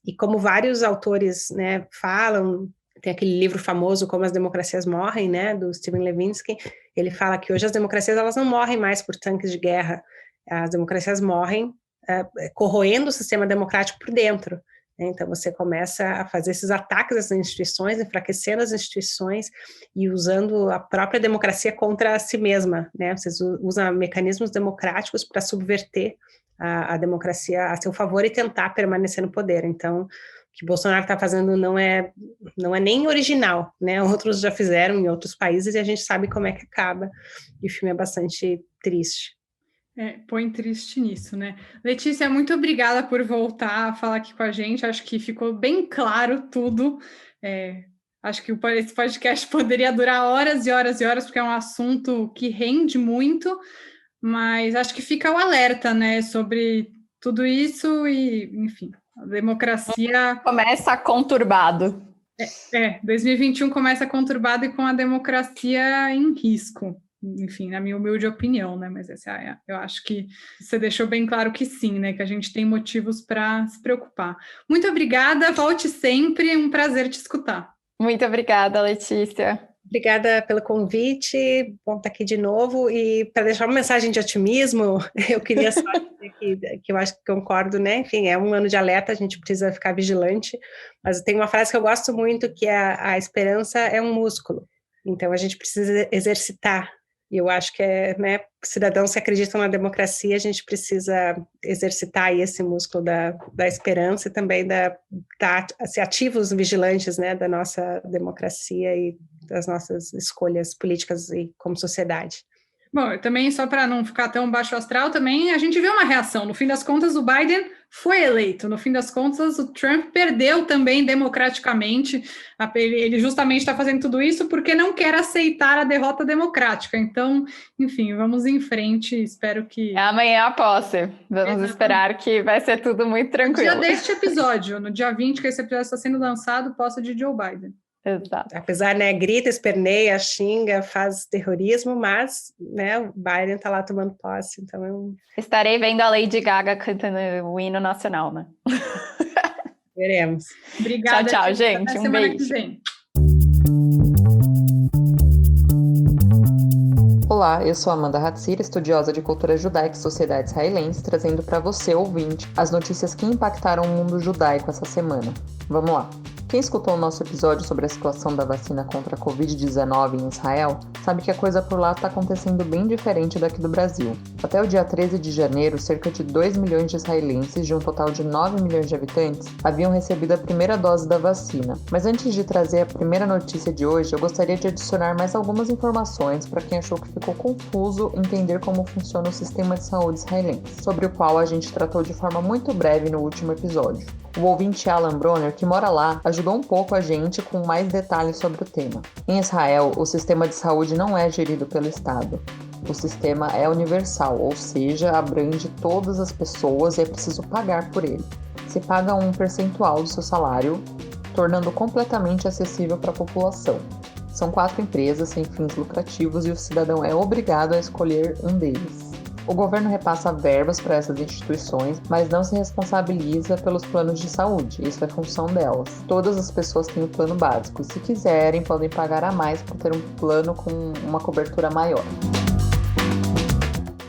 e como vários autores, né, falam, tem aquele livro famoso, Como as Democracias Morrem, né, do Steven Levinsky, ele fala que hoje as democracias elas não morrem mais por tanques de guerra, as democracias morrem corroendo o sistema democrático por dentro, né? Então você começa a fazer esses ataques às instituições, enfraquecendo as instituições e usando a própria democracia contra si mesma, né? Você usa mecanismos democráticos para subverter a democracia a seu favor e tentar permanecer no poder. Então, o que Bolsonaro está fazendo não é nem original, né? Outros já fizeram em outros países e a gente sabe como é que acaba. E o filme é bastante triste. Põe triste nisso, né? Letícia, muito obrigada por voltar a falar aqui com a gente. Acho que ficou bem claro tudo. Acho que esse podcast poderia durar horas e horas e horas, porque é um assunto que rende muito, mas acho que fica o alerta, né, sobre tudo isso e, enfim, a democracia... Começa conturbado. 2021 começa conturbado e com a democracia em risco. Enfim, na minha humilde opinião, né? Mas eu acho que você deixou bem claro que sim, né? Que a gente tem motivos para se preocupar. Muito obrigada, volte sempre, é um prazer te escutar. Muito obrigada, Letícia. Obrigada pelo convite, bom estar aqui de novo, e para deixar uma mensagem de otimismo, eu queria só dizer que eu acho que concordo, né, enfim, é um ano de alerta, a gente precisa ficar vigilante, mas tem uma frase que eu gosto muito, que é a esperança é um músculo, então a gente precisa exercitar, e eu acho que né, cidadãos que acreditam na democracia, a gente precisa exercitar aí esse músculo da esperança e também ser ativos vigilantes, né, da nossa democracia e das nossas escolhas políticas e como sociedade. Bom, também, só para não ficar tão baixo astral, também a gente vê uma reação. No fim das contas, o Biden foi eleito. No fim das contas, o Trump perdeu também democraticamente. Ele justamente está fazendo tudo isso porque não quer aceitar a derrota democrática. Então, enfim, vamos em frente. Espero que... Amanhã a posse. Vamos esperar que vai ser tudo muito tranquilo. No dia deste episódio, no dia 20, que esse episódio está sendo lançado, posse de Joe Biden. Exato. Apesar, né, grita, esperneia, xinga, faz terrorismo, mas, né, o Biden está lá tomando posse, então Estarei vendo a Lady Gaga cantando o hino nacional, né? Veremos. Obrigada. Tchau, gente. Um beijo. Olá, eu sou Amanda Hatzir, estudiosa de cultura judaica e sociedade israelense, trazendo para você, ouvinte, as notícias que impactaram o mundo judaico essa semana. Vamos lá! Quem escutou o nosso episódio sobre a situação da vacina contra a Covid-19 em Israel, sabe que a coisa por lá está acontecendo bem diferente daqui do Brasil. Até o dia 13 de janeiro, cerca de 2 milhões de israelenses, de um total de 9 milhões de habitantes, haviam recebido a primeira dose da vacina. Mas antes de trazer a primeira notícia de hoje, eu gostaria de adicionar mais algumas informações para quem achou que ficou confuso entender como funciona o sistema de saúde israelense, sobre o qual a gente tratou de forma muito breve no último episódio. O ouvinte Alan Bronner, que mora lá, ajudou um pouco a gente com mais detalhes sobre o tema. Em Israel, o sistema de saúde não é gerido pelo Estado. O sistema é universal, ou seja, abrange todas as pessoas e é preciso pagar por ele. Se paga um percentual do seu salário, tornando completamente acessível para a população. São 4 empresas sem fins lucrativos e o cidadão é obrigado a escolher um deles. O governo repassa verbas para essas instituições, mas não se responsabiliza pelos planos de saúde, isso é função delas. Todas as pessoas têm o plano básico, se quiserem podem pagar a mais por ter um plano com uma cobertura maior.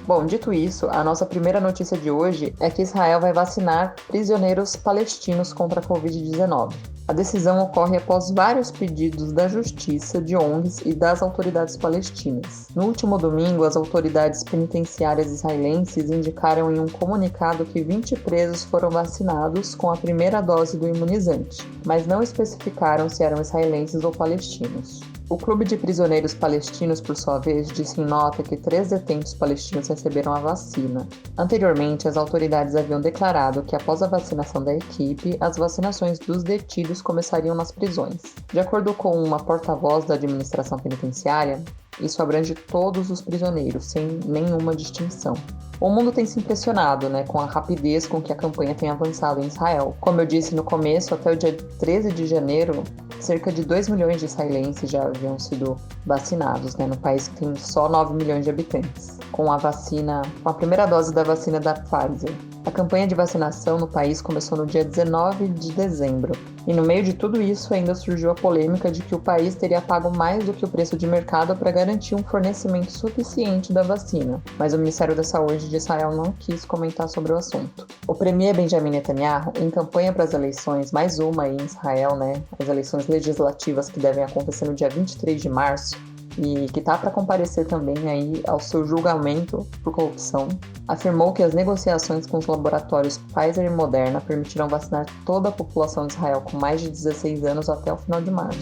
Bom, dito isso, a nossa primeira notícia de hoje é que Israel vai vacinar prisioneiros palestinos contra a Covid-19. A decisão ocorre após vários pedidos da Justiça, de ONGs e das autoridades palestinas. No último domingo, as autoridades penitenciárias israelenses indicaram em um comunicado que 20 presos foram vacinados com a primeira dose do imunizante, mas não especificaram se eram israelenses ou palestinos. O Clube de Prisioneiros Palestinos, por sua vez, disse em nota que 3 detentos palestinos receberam a vacina. Anteriormente, as autoridades haviam declarado que após a vacinação da equipe, as vacinações dos detidos começariam nas prisões. De acordo com uma porta-voz da administração penitenciária, isso abrange todos os prisioneiros, sem nenhuma distinção. O mundo tem se impressionado, com a rapidez com que a campanha tem avançado em Israel. Como eu disse no começo, até o dia 13 de janeiro, cerca de 2 milhões de israelenses já haviam sido vacinados, no país que tem só 9 milhões de habitantes, com a primeira dose da vacina da Pfizer. A campanha de vacinação no país começou no dia 19 de dezembro, e no meio de tudo isso ainda surgiu a polêmica de que o país teria pago mais do que o preço de mercado para garantir um fornecimento suficiente da vacina, mas o Ministério da Saúde de Israel não quis comentar sobre o assunto. O premier Benjamin Netanyahu, em campanha para as eleições, mais uma aí em Israel, as eleições legislativas que devem acontecer no dia 23 de março, e que está para comparecer também aí ao seu julgamento por corrupção, afirmou que as negociações com os laboratórios Pfizer e Moderna permitirão vacinar toda a população de Israel com mais de 16 anos até o final de março.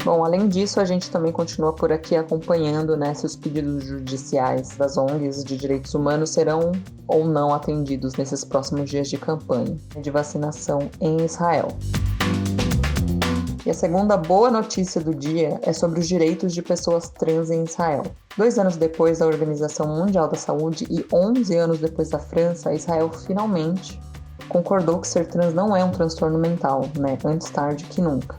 Bom, além disso, a gente também continua por aqui acompanhando se os pedidos judiciais das ONGs de direitos humanos serão ou não atendidos nesses próximos dias de campanha de vacinação em Israel. E a segunda boa notícia do dia é sobre os direitos de pessoas trans em Israel. 2 anos depois da Organização Mundial da Saúde e 11 anos depois da França, Israel finalmente concordou que ser trans não é um transtorno mental, antes tarde que nunca.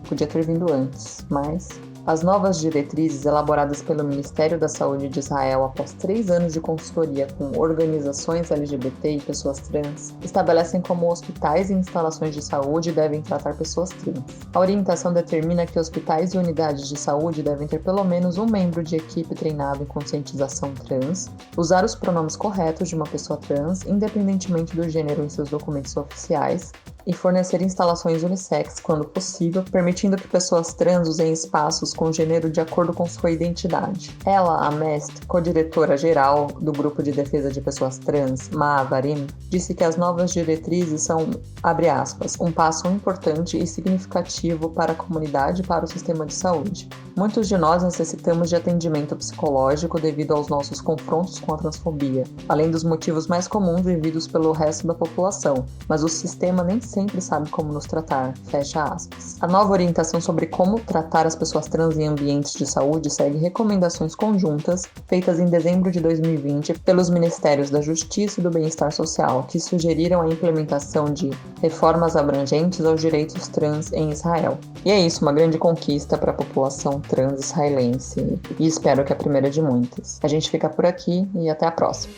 Podia ter vindo antes, mas as novas diretrizes elaboradas pelo Ministério da Saúde de Israel após 3 anos de consultoria com organizações LGBT e pessoas trans estabelecem como hospitais e instalações de saúde devem tratar pessoas trans. A orientação determina que hospitais e unidades de saúde devem ter pelo menos um membro de equipe treinado em conscientização trans, usar os pronomes corretos de uma pessoa trans, independentemente do gênero em seus documentos oficiais, e fornecer instalações unissex quando possível, permitindo que pessoas trans usem espaços com gênero de acordo com sua identidade. Ela, a mestre, co-diretora-geral do Grupo de Defesa de Pessoas Trans, Maa Varim, disse que as novas diretrizes são, abre aspas, um passo importante e significativo para a comunidade e para o sistema de saúde. Muitos de nós necessitamos de atendimento psicológico devido aos nossos confrontos com a transfobia, além dos motivos mais comuns vividos pelo resto da população, mas o sistema nem sempre sabe como nos tratar, fecha aspas. A nova orientação sobre como tratar as pessoas trans em ambientes de saúde segue recomendações conjuntas feitas em dezembro de 2020 pelos Ministérios da Justiça e do Bem-Estar Social, que sugeriram a implementação de reformas abrangentes aos direitos trans em Israel. E é isso, uma grande conquista para a população trans israelense, e espero que a primeira de muitas. A gente fica por aqui e até a próxima.